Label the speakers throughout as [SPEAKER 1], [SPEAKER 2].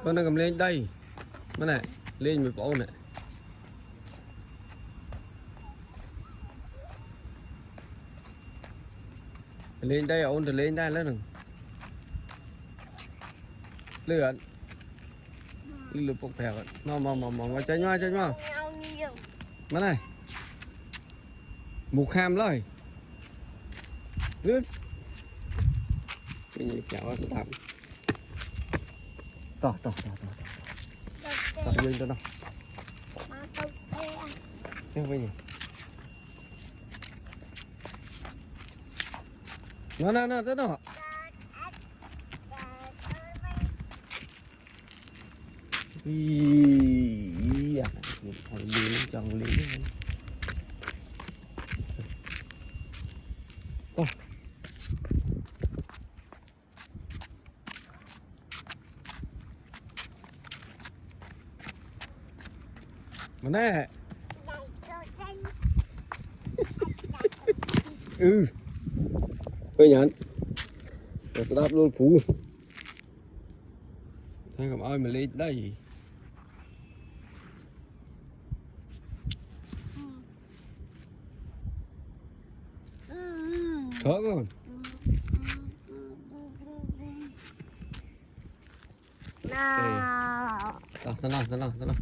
[SPEAKER 1] con đang cầm lên đây nó này lên với bộ này lên đây ôn từ lên đây lên lửa lửa bốc phèo mà cháy nhá mà này một ham lời lướt cái gì kéo sẽ đạp tỏ lên cho nó thế bây giờ nó thế nào ý à thằng đi chồng lý mà nè bây nhận rồi sẽ đáp luôn phú thế không ai mà lên đây khó con nào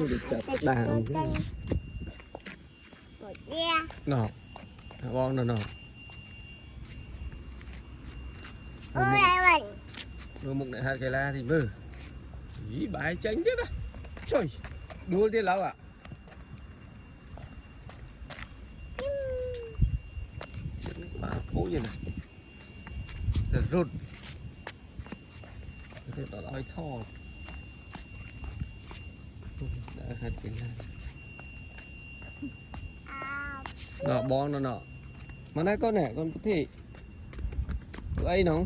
[SPEAKER 1] được chặt đàn nào bon nào vừa mục này hai cây la thì vừa ý bài tránh biết á trời đua tiên lão ạ bà cố gì này giờ rút rút ở đói thò đã hai cây la nọ bon nọ mà nãy con này con có thể ấy nó